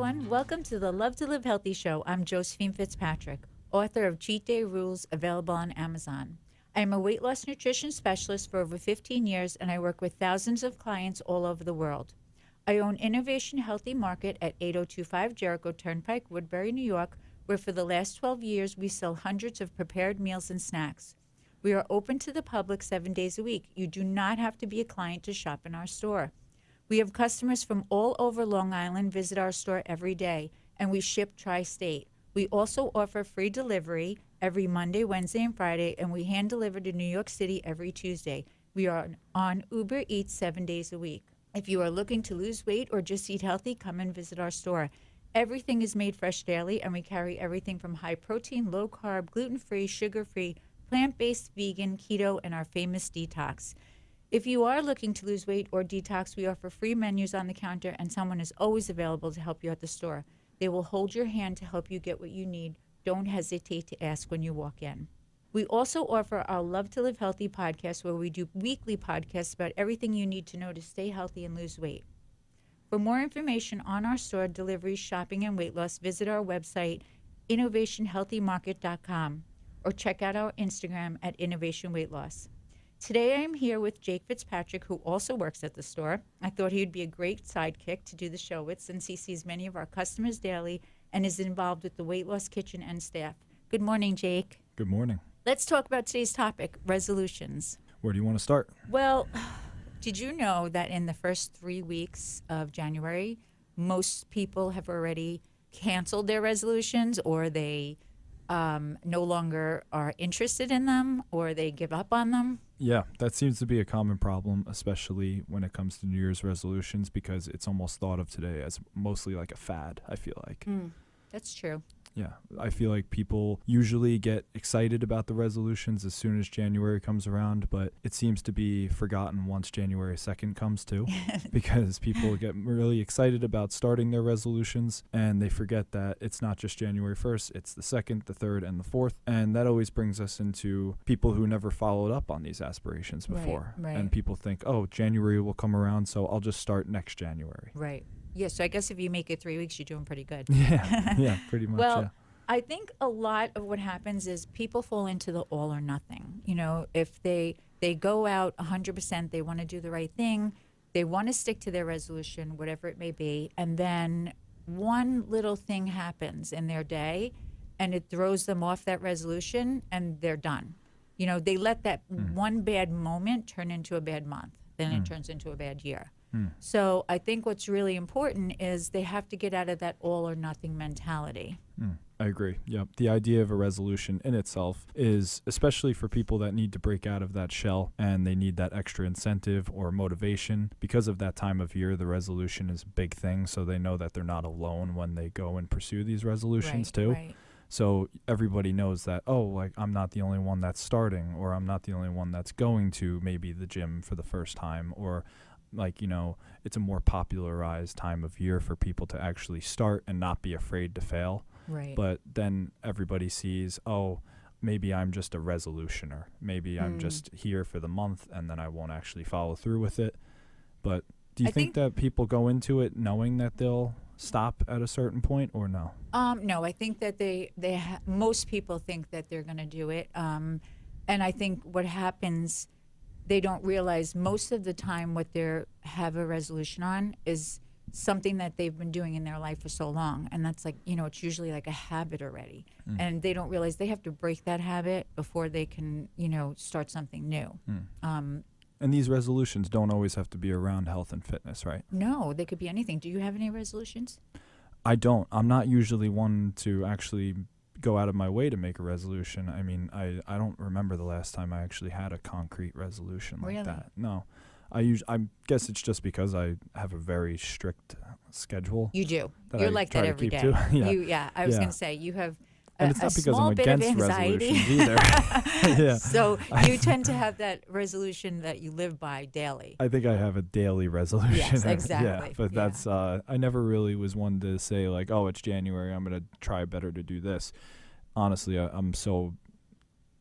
everyone. Welcome to the Love to Live Healthy Show. I'm Josephine Fitzpatrick, author of Cheat Day Rules, available on Amazon. I am a weight loss nutrition specialist for over 15 years, and I work with thousands of clients all over the world. I own Innovation Healthy Market at 8025 Jericho Turnpike, Woodbury, New York, where for the last 12 years we sell hundreds of prepared meals and snacks. We are open to the public 7 days a week. You do not have to be a client to shop in our store. We have customers from all over Long Island visit our store every day, and we ship tri-state. We also offer free delivery every Monday, Wednesday, and Friday, and we hand deliver to New York City every Tuesday. We are on Uber Eats 7 days a week. If you are looking to lose weight or just eat healthy, come and visit our store. Everything is made fresh daily, and we carry everything from high protein, low carb, gluten-free, sugar-free, plant-based, vegan, keto, and our famous detox. If you are looking to lose weight or detox, we offer free menus on the counter, and someone is always available to help you at the store. They will hold your hand to help you get what you need. Don't hesitate to ask when you walk in. We also offer our Love to Live Healthy podcast, where we do weekly podcasts about everything you need to know to stay healthy and lose weight. For more information on our store, delivery, shopping, and weight loss, visit our website, innovationhealthymarket.com, or check out our Instagram at Innovation Weight Loss. Today I am here with Jake Fitzpatrick, who also works at the store. I thought he would be a great sidekick to do the show with, since he sees many of our customers daily and is involved with the Weight Loss Kitchen and staff. Good morning, Jake. Good morning. Let's talk about today's topic, resolutions. Where do you want to start? Well, did you know that in the first 3 weeks of January, most people have already canceled their resolutions, or they no longer are interested in them, or they give up on them? Yeah, that seems to be a common problem, especially when it comes to New Year's resolutions, because it's almost thought of today as mostly like a fad, I feel like. That's true. Yeah, I feel like people usually get excited about the resolutions as soon as January comes around, but it seems to be forgotten once January 2nd comes too, because people get really excited about starting their resolutions, and they forget that it's not just January 1st, it's the 2nd, the 3rd, and the 4th, and that always brings us into people who never followed up on these aspirations before. Right. And people think, oh, January will come around, so I'll just start next January. Right. Yeah, so I guess if you make it 3 weeks, you're doing pretty good. Yeah, pretty much. Well, yeah. I think a lot of what happens is people fall into the all or nothing. You know, if they go out 100%, they want to do the right thing, they want to stick to their resolution, whatever it may be, and then one little thing happens in their day, and it throws them off that resolution, and they're done. You know, they let that one bad moment turn into a bad month. Then it turns into a bad year. So I think what's really important is they have to get out of that all or nothing mentality. I agree. Yep. The idea of a resolution in itself is, especially for people that need to break out of that shell and they need that extra incentive or motivation, because of that time of year, the resolution is a big thing. So they know that they're not alone when they go and pursue these resolutions too. Right. So everybody knows that, oh, like I'm not the only one that's starting, or I'm not the only one that's going to maybe the gym for the first time, or like, you know, it's a more popularized time of year for people to actually start and not be afraid to fail. Right. But then everybody sees, oh, maybe I'm just a resolutioner. Maybe I'm just here for the month and then I won't actually follow through with it. But do you think that people go into it knowing that they'll stop at a certain point, or no? No, I think that most people think that they're going to do it. And I think what happens, they don't realize most of the time what they have a resolution on is something that they've been doing in their life for so long. And that's like, you know, it's usually like a habit already. And they don't realize they have to break that habit before they can, you know, start something new. And these resolutions don't always have to be around health and fitness, right? No, they could be anything. Do you have any resolutions? I don't. I'm not usually one to actually go out of my way to make a resolution. I mean, I don't remember the last time I actually had a concrete resolution like that. No. I guess it's just because I have a very strict schedule. You do. You're like that every day. I was going to say you have and it's not because I'm against resolutions either. So you tend to have that resolution that you live by daily. I think I have a daily resolution. Yes, exactly. But that's I never really was one to say like, oh, it's January, I'm going to try better to do this. Honestly, I'm so,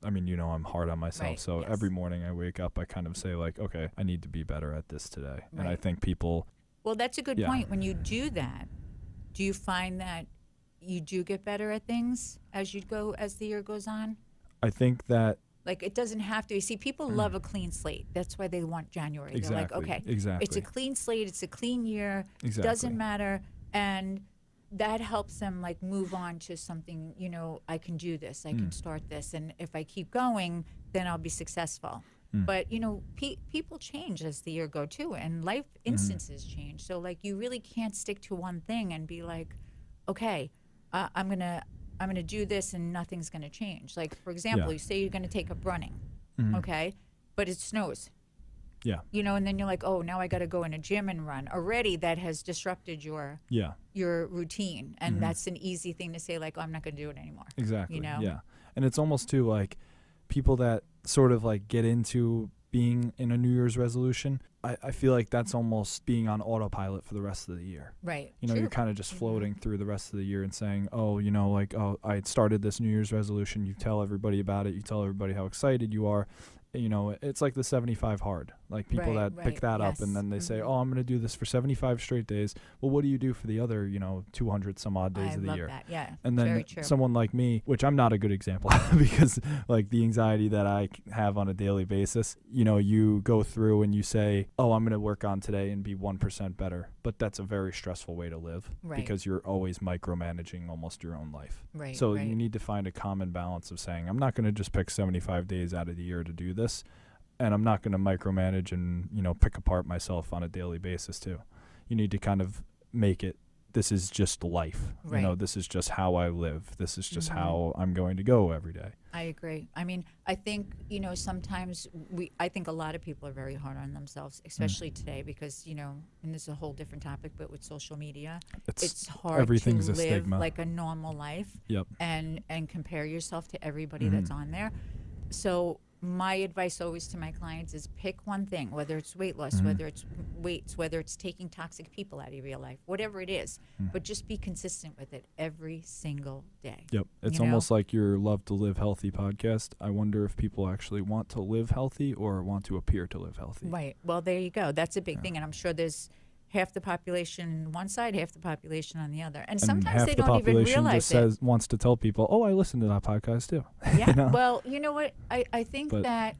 I mean, you know, I'm hard on myself. Right, so every morning I wake up, I kind of say like, okay, I need to be better at this today. And I think people. Well, that's a good point. When you do that, do you find that you do get better at things as the year goes on? I think that Like, it doesn't have to. You see, people love a clean slate. That's why they want January. Exactly. They're like, okay, Exactly. it's a clean slate. It's a clean year. Exactly. Doesn't matter. And that helps them, like, move on to something, I can do this. I can start this. And if I keep going, then I'll be successful. But, people change as the year go, too. And life instances change. So, like, you really can't stick to one thing and be like, okay, I'm going to do this and nothing's going to change. Like, for example, you say you're going to take up running, okay, but it snows. Yeah. And then you're like, oh, now I got to go in a gym and run. Already that has disrupted your routine. And that's an easy thing to say, like, oh, I'm not going to do it anymore. Exactly. Yeah. And it's almost too like people that sort of like get into being in a New Year's resolution, I feel like that's almost being on autopilot for the rest of the year. Right. You're kind of just floating through the rest of the year and saying, oh, I started this New Year's resolution. You tell everybody about it. You tell everybody how excited you are. It's like the 75 hard. Like people that pick that up and then they say, oh, I'm going to do this for 75 straight days. Well, what do you do for the other, 200 some odd days of the year? That. Yeah. And then someone like me, which I'm not a good example because like the anxiety that I have on a daily basis, you go through and you say, oh, I'm going to work on today and be 1% better. But that's a very stressful way to live because you're always micromanaging almost your own life. Right. So you need to find a common balance of saying, I'm not going to just pick 75 days out of the year to do this. And I'm not going to micromanage and, pick apart myself on a daily basis too. You need to kind of make it, this is just life. Right. This is just how I live. This is just how I'm going to go every day. I agree. I mean, I think, sometimes I think a lot of people are very hard on themselves, especially today because, and this is a whole different topic, but with social media, it's hard everything's to a live stigma. like a normal life Yep. and compare yourself to everybody that's on there. So my advice always to my clients is pick one thing, whether it's weight loss, whether it's weights, whether it's taking toxic people out of your life, whatever it is, but just be consistent with it every single day. Yep. It's almost like your Love to Live Healthy podcast. I wonder if people actually want to live healthy or want to appear to live healthy. Right. Well, there you go. That's a big thing. And I'm sure there's half the population one side, half the population on the other. And sometimes they don't even realize it. Wants to tell people, oh, I listened to that podcast too. Yeah. Well, you know what? I think that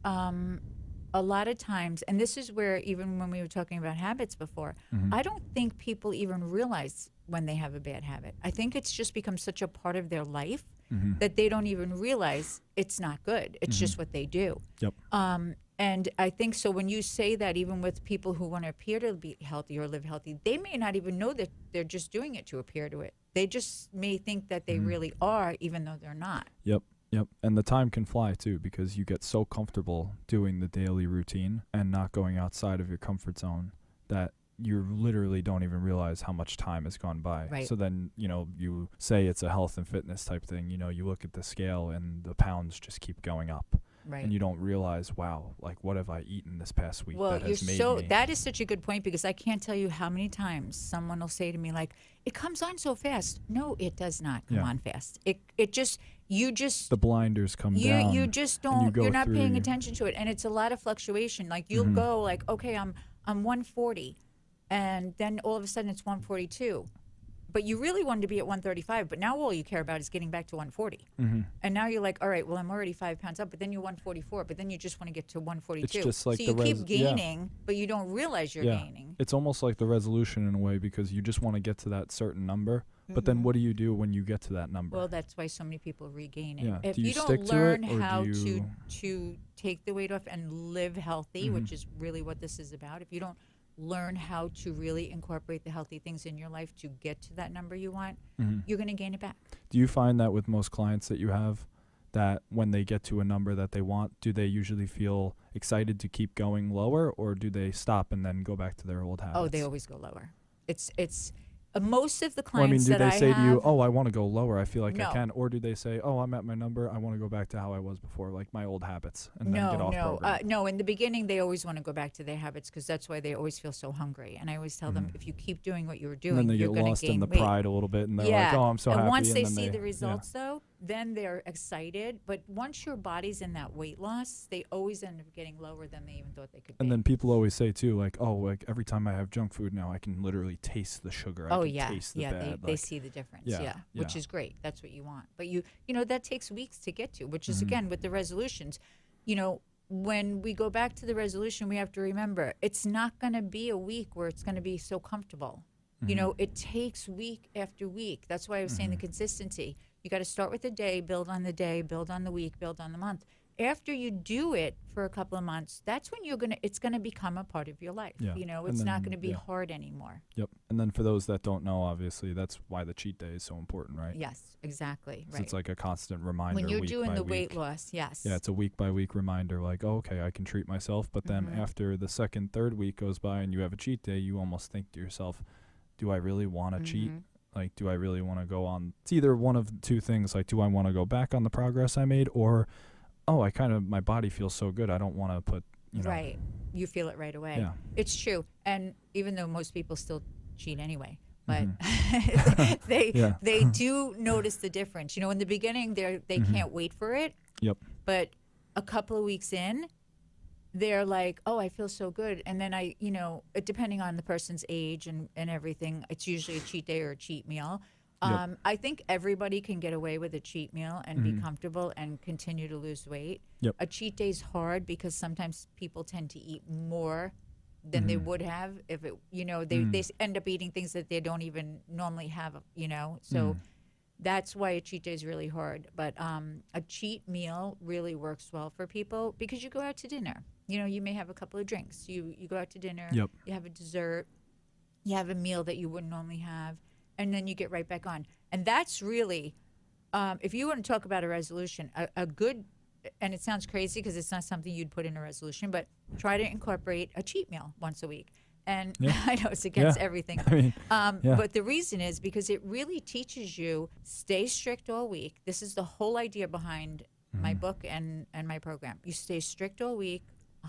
a lot of times, and this is where even when we were talking about habits before, I don't think people even realize when they have a bad habit. I think it's just become such a part of their life that they don't even realize it's not good. It's just what they do. Yep. And I think so when you say that, even with people who want to appear to be healthy or live healthy, they may not even know that they're just doing it to appear to it. They just may think that they really are, even though they're not. Yep. And the time can fly too because you get so comfortable doing the daily routine and not going outside of your comfort zone that you literally don't even realize how much time has gone by. Right. So then, you say it's a health and fitness type thing, you look at the scale and the pounds just keep going up. Right. And you don't realize, wow, like what have I eaten this past week well, that has made me. That is such a good point because I can't tell you how many times someone will say to me like, it comes on so fast. No, it does not come on fast. The blinders come down. You just don't, you're not paying attention to it. And it's a lot of fluctuation. Like you'll go like, okay, I'm 140 and then all of a sudden it's 142. But you really wanted to be at 135, but now all you care about is getting back to 140. And now you're like, all right, well, I'm already 5 pounds up, but then you're 144, but then you just want to get to 142. It's just like so you keep gaining, but you don't realize you're gaining. It's almost like the resolution in a way because you just want to get to that certain number, but then what do you do when you get to that number? Well, that's why so many people regain it. Yeah. If do you don't stick learn to it, or how do you... to take the weight off and live healthy, which is really what this is about, if you don't learn how to really incorporate the healthy things in your life to get to that number you want, you're going to gain it back. Do you find that with most clients that you have, that when they get to a number that they want, do they usually feel excited to keep going lower, or do they stop and then go back to their old habits? Oh, they always go lower. It's most of the clients do that they say have, to you, oh, I want to go lower, I feel like No. I can, or do they say, oh, I'm at my number, I want to go back to how I was before, like my old habits, and then get off program? No. In the beginning, they always want to go back to their habits because that's why they always feel so hungry. And I always tell them, if you keep doing what you were doing, And then they you're get going lost to gain in the weight. pride a little bit, and they're like, oh, I'm so happy. And once they then see the results, though, then they're excited. But once your body's in that weight loss, they always end up getting lower than they even thought they could be. And then people always say too, like, oh, like every time I have junk food now, I can literally taste the sugar. I can taste the bad. They see the difference. Which is great. That's what you want. But you know, that takes weeks to get to, which is again with the resolutions. You know, when we go back to the resolution, we have to remember it's not going to be a week where it's going to be so comfortable. You know, it takes week after week. That's why I was saying the consistency. You got to start with the day, build on the day, build on the week, build on the month. After you do it for a couple of months, that's when it's going to become a part of your life. Yeah. You know, it's not going to be hard anymore. Yep. And then for those that don't know, obviously, that's why the cheat day is so important, right? Yes, exactly. So it's like a constant reminder. When you're week doing by the week. weight loss, yes. Yeah, it's a week by week reminder, like, oh, okay, I can treat myself. But then after the second, third week goes by and you have a cheat day, you almost think to yourself, do I really want to cheat? Like, do I really want to go on? It's either one of the two things. Like, do I want to go back on the progress I made, or, oh, my body feels so good, I don't want to put, you know. Right. You feel it right away. Yeah. It's true. And even though most people still cheat anyway, but they do notice the difference. You know, in the beginning, they can't wait for it. Yep. But a couple of weeks in, they're like, oh, I feel so good. And then depending on the person's age and everything, it's usually a cheat day or a cheat meal. I think everybody can get away with a cheat meal and be comfortable and continue to lose weight. Yep. A cheat day is hard because sometimes people tend to eat more than they would have if it, they end up eating things that they don't even normally have, So that's why a cheat day is really hard. But a cheat meal really works well for people because you go out to dinner. You know, you may have a couple of drinks. You go out to dinner. Yep. You have a dessert. You have a meal that you wouldn't normally have. And then you get right back on. And that's really, if you want to talk about a resolution, a good, and it sounds crazy because it's not something you'd put in a resolution, but try to incorporate a cheat meal once a week. And I know it's against everything. But the reason is because it really teaches you stay strict all week. This is the whole idea behind my book and my program. You stay strict all week,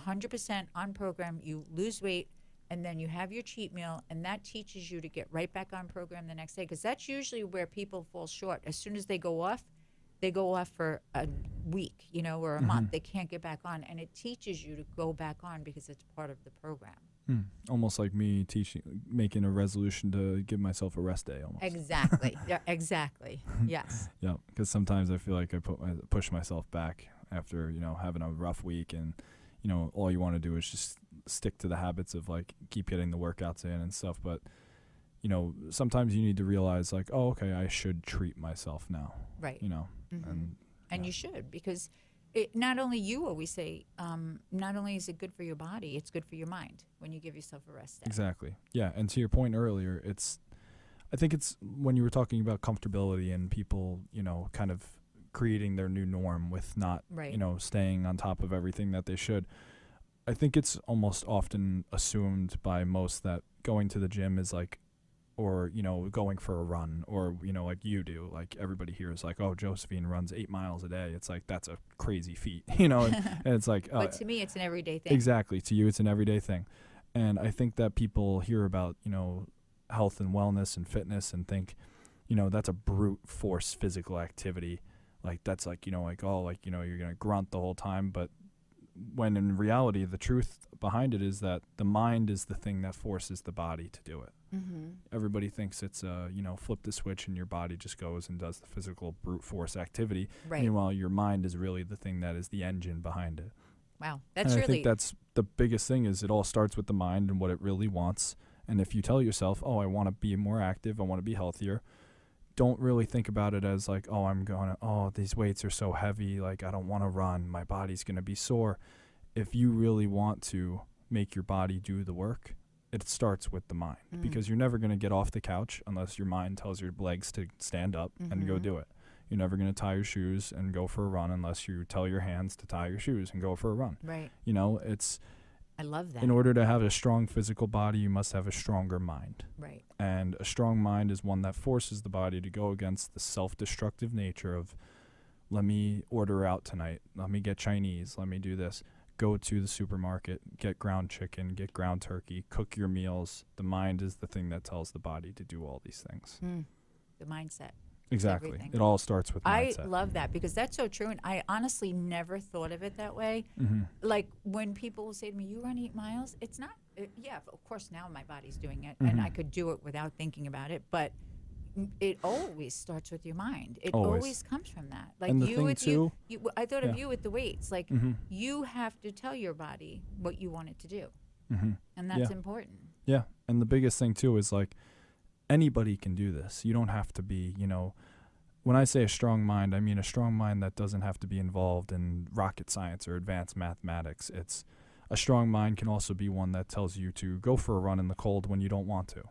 100% on program. You lose weight, and then you have your cheat meal, and that teaches you to get right back on program the next day, because that's usually where people fall short. As soon as they go off for a week, or a month. They can't get back on, and it teaches you to go back on because it's part of the program. Almost like me making a resolution to give myself a rest day almost. Exactly. Exactly. Yes. Yeah, because sometimes I feel like I push myself back after, having a rough week, and, all you want to do is just stick to the habits of like keep getting the workouts in and stuff. But, sometimes you need to realize like, oh, okay, I should treat myself now. Right. And you should, because it, not only you always say, not only is it good for your body, it's good for your mind when you give yourself a rest day. Exactly. Yeah. And to your point earlier, I think it's when you were talking about comfortability and people, kind of creating their new norm with not, staying on top of everything that they should. I think it's almost often assumed by most that going to the gym is like, or, going for a run, or, like you do, like everybody here is like, oh, Josephine runs 8 miles a day. It's like, that's a crazy feat, and it's like, but to me, it's an everyday thing. Exactly. To you, it's an everyday thing. And I think that people hear about, health and wellness and fitness and think, that's a brute force physical activity. Like, that's like, you're going to grunt the whole time. But when in reality, the truth behind it is that the mind is the thing that forces the body to do it. Everybody thinks it's flip the switch and your body just goes and does the physical brute force activity. Right. Meanwhile, your mind is really the thing that is the engine behind it. Wow, I think that's the biggest thing. Is it all starts with the mind and what it really wants. And if you tell yourself, oh, I want to be more active, I want to be healthier, don't really think about it as like, oh, these weights are so heavy, like I don't want to run, my body's going to be sore. If you really want to make your body do the work, it starts with the mind, because you're never going to get off the couch unless your mind tells your legs to stand up and go do it. You're never going to tie your shoes and go for a run unless you tell your hands to tie your shoes and go for a run. Right. I love that. In order to have a strong physical body, you must have a stronger mind. Right. And a strong mind is one that forces the body to go against the self-destructive nature of, let me order out tonight, let me get Chinese, let me do this. Go to the supermarket, get ground chicken, get ground turkey, cook your meals. The mind is the thing that tells the body to do all these things. The mindset. Exactly. everything. It all starts with I mindset. love that because that's so true. And I honestly never thought of it that way. Mm-hmm. Like when people will say to me, you run 8 miles, it's not, yeah, of course now my body's doing it and Mm-hmm. I could do it without thinking about it. But it always starts with your mind. It Always. always comes from that. Like And the you thing with too- I thought Yeah. of you with the weights. Like Mm-hmm. you have to tell your body what you want it to do. Mm-hmm. And that's Yeah. important. Yeah. And the biggest thing too is like anybody can do this. You don't have to be, when I say a strong mind, I mean a strong mind that doesn't have to be involved in rocket science or advanced mathematics. It's a strong mind can also be one that tells you to go for a run in the cold when you don't want to.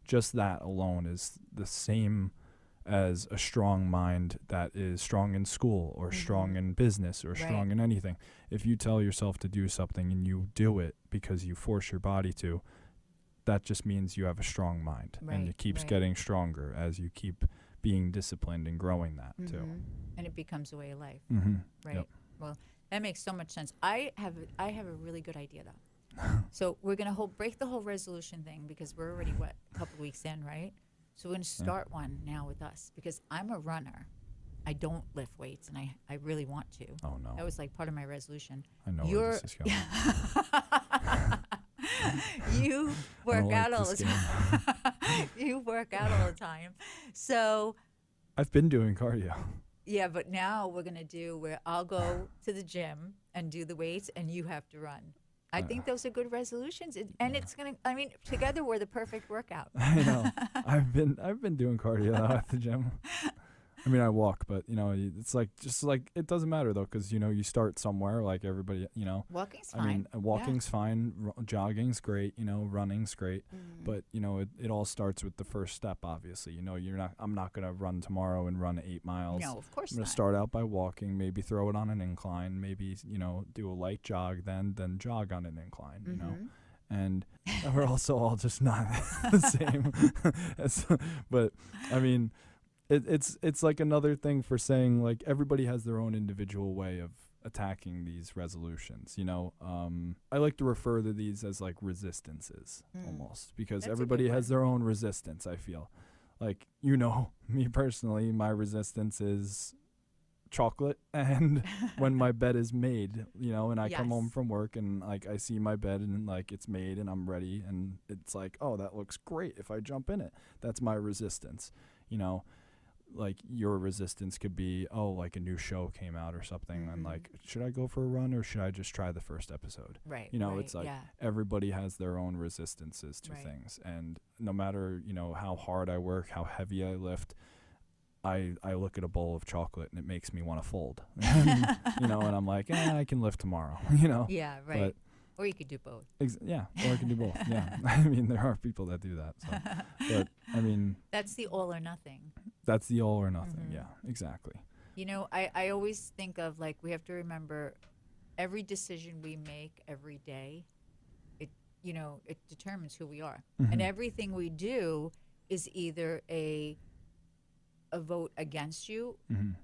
Just that alone is the same as a strong mind that is strong in school or strong in business or strong in anything. If you tell yourself to do something and you do it because you force your body to, that just means you have a strong mind. And it keeps getting stronger as you keep being disciplined and growing that too. And it becomes a way of life. Mm-hmm. Right. Yep. Well, that makes so much sense. I have a really good idea though. So we're gonna break the whole resolution thing because we're already a couple weeks in, right? So we're gonna start one now with us because I'm a runner. I don't lift weights and I really want to. Oh no. That was like part of my resolution. I know where this is going. You work out all the time. You work out all the time. So I've been doing cardio. yeah, but now we're gonna do where I'll go to the gym and do the weights, and you have to run. I think those are good resolutions, and it's gonna. I mean, together we're the perfect workout. I know. I've been doing cardio though at the gym. I mean, I walk, but it's like it doesn't matter though, because you start somewhere. Like everybody, Walking's I fine. mean, walking's fine, jogging's great, running's great, but it all starts with the first step. Obviously, I'm not gonna run tomorrow and run 8 miles. No, of course I'm gonna not. start out by walking, maybe throw it on an incline, maybe do a light jog, then jog on an incline. And we're also all just not the same. But I mean, it's like another thing for saying like everybody has their own individual way of attacking these resolutions. I like to refer to these as like resistances almost, because That's a everybody good has their own resistance. I feel like me personally, my resistance is chocolate and when my bed is made, and I come home from work and like I see my bed and like it's made and I'm ready and it's like, oh, that looks great if I jump in it. That's my resistance. Like your resistance could be, oh, like a new show came out or something and like, should I go for a run or should I just try the first episode? Right. It's like everybody has their own resistances to things, and no matter how hard I work, how heavy I lift, I look at a bowl of chocolate and it makes me want to fold. And I'm like, I can lift tomorrow. Yeah, right. But or you could do both. Yeah, or I can do both. Yeah, I mean there are people that do that. So. But I mean, that's the all or nothing. That's the all or nothing. Yeah, exactly. I always think of like we have to remember every decision we make every day, it determines who we are. And everything we do is either a vote against you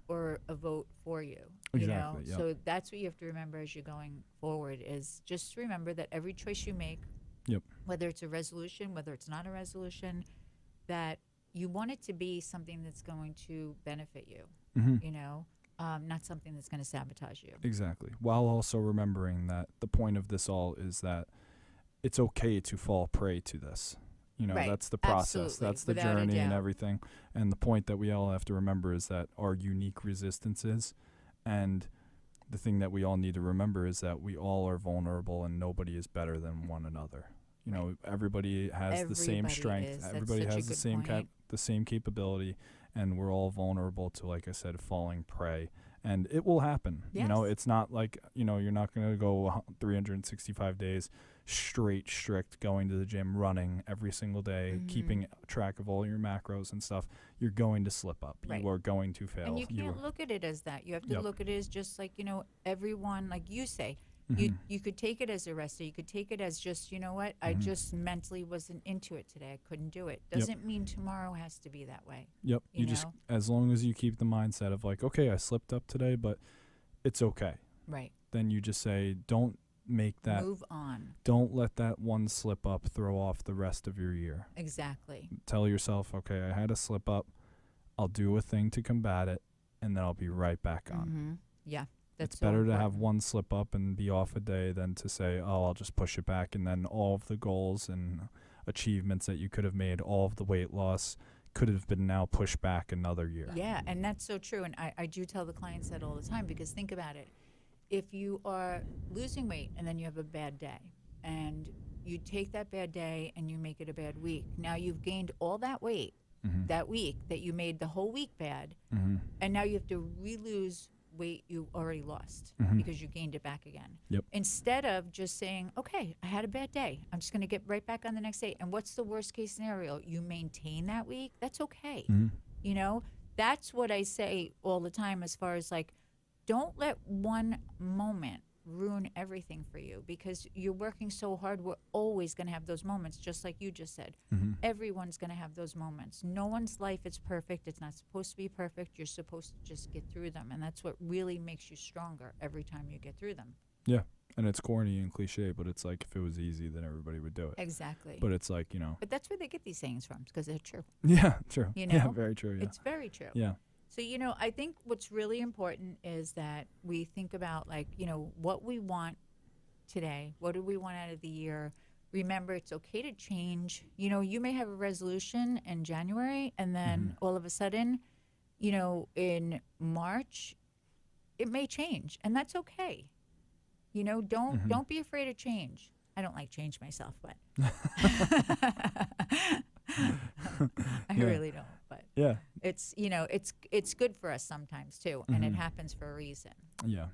or a vote for you. Exactly. Yep. So that's what you have to remember as you're going forward is just remember that every choice you make, whether it's a resolution, whether it's not a resolution, that you want it to be something that's going to benefit you, not something that's going to sabotage you. Exactly. While also remembering that the point of this all is that it's okay to fall prey to this. That's the process. Absolutely. That's the Without a journey and doubt. everything. And the point that we all have to remember is that our unique resistances, and the thing that we all need to remember is that we all are vulnerable and nobody is better than one another. Everybody has the same strength. Everybody has the same capability, and we're all vulnerable to, like I said, falling prey. And it will happen. Yes. It's not like, you're not going to go 365 days strict going to the gym, running every single day, keeping track of all your macros and stuff. You're going to slip up. Right. You are going to fail. And you can't look at it as that. You have to look at it as just like, everyone, like you say, you could take it as a rest day. You could take it as just, I just mentally wasn't into it today. I couldn't do it. Doesn't mean tomorrow has to be that way. Yep. You just, as long as you keep the mindset of like, okay, I slipped up today, but it's okay. Right. Then you just say, don't make that. Move on. Don't let that one slip up throw off the rest of your year. Exactly. Tell yourself, okay, I had a slip up. I'll do a thing to combat it, and then I'll be right back on. Mm-hmm. Yeah. That's It's so better to have important. one slip up and be off a day than to say, oh, I'll just push it back, and then all of the goals and achievements that you could have made, all of the weight loss could have been now pushed back another year. Yeah, and that's so true. And I do tell the clients that all the time, because think about it. If you are losing weight and then you have a bad day, and you take that bad day and you make it a bad week, now you've gained all that weight that week that you made the whole week bad, and now you have to re-lose weight you already lost because you gained it back again. Yep. Instead of just saying, okay, I had a bad day, I'm just going to get right back on the next day. And what's the worst case scenario? You maintain that week. That's okay. You know, that's what I say all the time, as far as like, don't let one moment ruin everything for you, because you're working so hard. We're always going to have those moments, just like you just said. Everyone's going to have those moments. No one's life is perfect. It's not supposed to be perfect. You're supposed to just get through them, and that's what really makes you stronger every time you get through them. Yeah, and it's corny and cliche, but it's like, if it was easy, then everybody would do it. Exactly. But it's like, you know. But that's where they get these sayings from, because they're true. Yeah, true. You know? Yeah, very true. Yeah. It's very true. Yeah. So, you know, I think what's really important is that we think about, like, you know, what we want today. What do we want out of the year? Remember, it's okay to change. You know, you may have a resolution in January, and then all of a sudden, you know, in March, it may change, and that's okay. You know, don't be afraid of change. I don't like change myself, but I really don't. But Yeah. it's, you know, it's good for us sometimes too, and it happens for a reason. Yeah.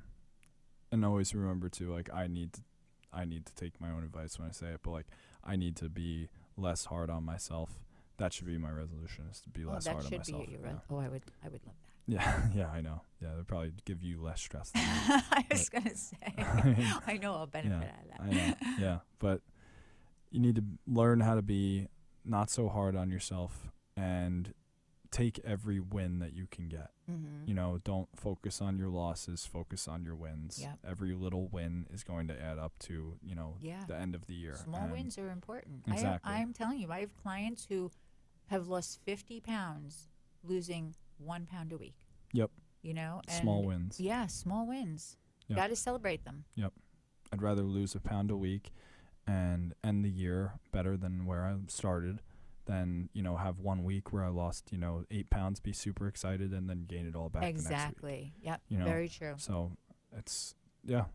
And always remember too, like, I need to take my own advice when I say it, but like, I need to be less hard on myself. That should be my resolution, is to be less hard on myself. That should be your Yeah. I would love that. Yeah, yeah, I know. Yeah, they'll probably give you less stress than me. I was gonna say, I know I'll benefit out of that. I know. Yeah, but you need to learn how to be not so hard on yourself and take every win that you can get. You know, don't focus on your losses, focus on your wins. Yep. Every little win is going to add up to, you know, the end of the year. Small wins are important. Exactly. I'm telling you, I have clients who have lost 50 pounds losing 1 pound a week. Yep. You know, and Small wins. Yeah, small wins. Yep. Got to celebrate them. Yep. I'd rather lose a pound a week and end the year better than where I started than, you know, have 1 week where I lost, you know, 8 pounds, be super excited, and then gain it all back the next week. Exactly. Yep. You know, very true. So it's, yeah.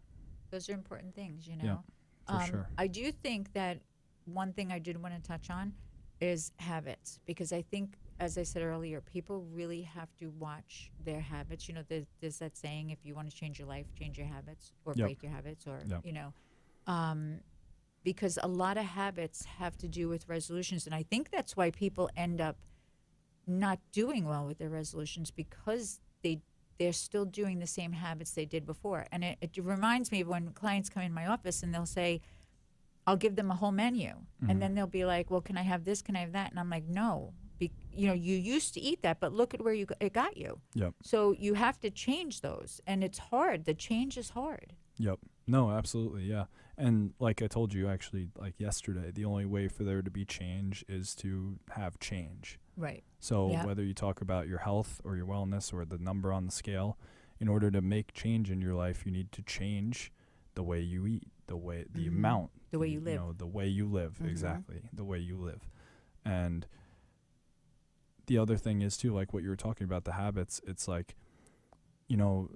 Those are important things, you know. Yeah, for sure. I do think that one thing I did want to touch on is habits, because I think, as I said earlier, people really have to watch their habits. You know, there's that saying, if you want to change your life, change your habits, or break your habits, or, you know, because a lot of habits have to do with resolutions. And I think that's why people end up not doing well with their resolutions, because they're still doing the same habits they did before. And it reminds me of when clients come in my office and they'll say, I'll give them a whole menu. And then they'll be like, well, can I have this? Can I have that? And I'm like, no. You know, you used to eat that, but look at where it got you. Yep. So you have to change those. And it's hard. The change is hard. Yep. No, absolutely. Yeah. And like I told you, actually, like yesterday, the only way for there to be change is to have change. Right. So whether you talk about your health or your wellness or the number on the scale, in order to make change in your life, you need to change the way you eat, the amount, the way you live. You know, the way you live. Exactly. The way you live. And the other thing is too, like what you were talking about, the habits, it's like, you know,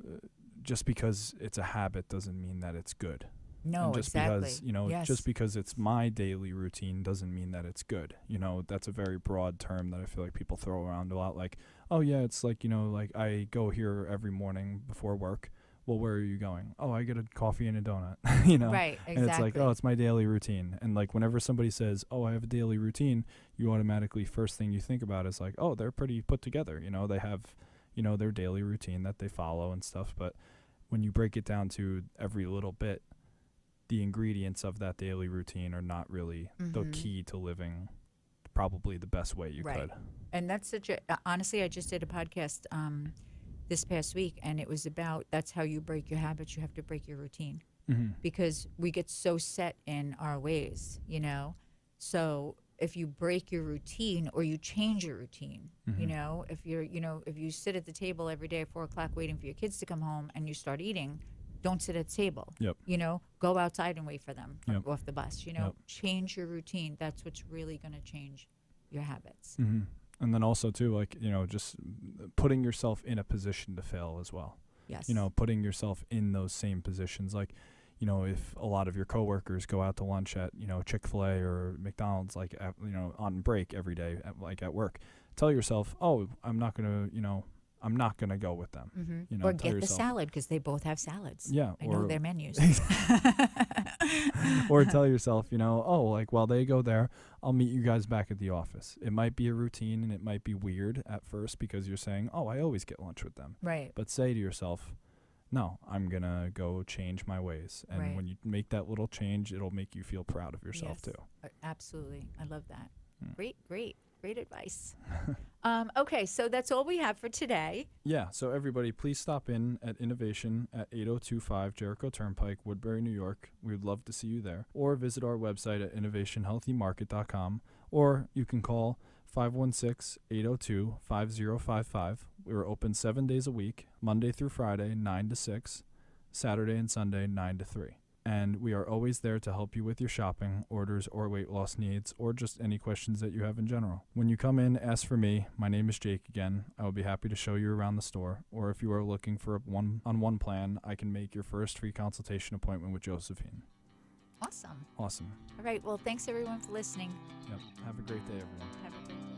just because it's a habit doesn't mean that it's good. No, and just exactly. because, you know, just because it's my daily routine doesn't mean that it's good. You know, that's a very broad term that I feel like people throw around a lot. Like, oh yeah, it's like, you know, like I go here every morning before work. Well, where are you going? Oh, I get a coffee and a donut, you know? Right, exactly. And it's like, oh, it's my daily routine. And like whenever somebody says, oh, I have a daily routine, you automatically, first thing you think about is like, oh, they're pretty put together. You know, they have, you know, their daily routine that they follow and stuff. But when you break it down to every little bit, the ingredients of that daily routine are not really the key to living probably the best way you could. And that's such a, honestly, I just did a podcast this past week, and it was about, that's how you break your habits. You have to break your routine, because we get so set in our ways, you know. So if you break your routine or you change your routine. Mm-hmm. If if you sit at the table every day at 4:00 waiting for your kids to come home and you start eating, don't sit at the table. Yep. Go outside and wait for them off the bus. Yep. Change your routine. That's what's really going to change your habits. Mm-hmm. And then also too, like, just putting yourself in a position to fail as well. Yes. Putting yourself in those same positions. Like, if a lot of your coworkers go out to lunch at, Chick-fil-A or McDonald's, like, on break every day, at work, tell yourself, oh, I'm not going to go with them. Mm-hmm. Or get the salad because they both have salads. Yeah. I know their menus. Or tell yourself, while they go there, I'll meet you guys back at the office. It might be a routine and it might be weird at first because you're saying, oh, I always get lunch with them. Right. But say to yourself, no, I'm going to go change my ways. And when you make that little change, it'll make you feel proud of yourself too. Absolutely. I love that. Great advice. Okay, so that's all we have for today. Yeah, so everybody, please stop in at Innovation at 8025 Jericho Turnpike, Woodbury, New York. We would love to see you there. Or visit our website at innovationhealthymarket.com. Or you can call 516-802-5055. We're open 7 days a week, Monday through Friday, 9 to 6, Saturday and Sunday, 9 to 3. And we are always there to help you with your shopping, orders, or weight loss needs, or just any questions that you have in general. When you come in, ask for me. My name is Jake again. I will be happy to show you around the store. Or if you are looking for a one-on-one plan, I can make your first free consultation appointment with Josephine. Awesome. Awesome. All right. Well, thanks everyone for listening. Yep. Have a great day, everyone. Have a great day.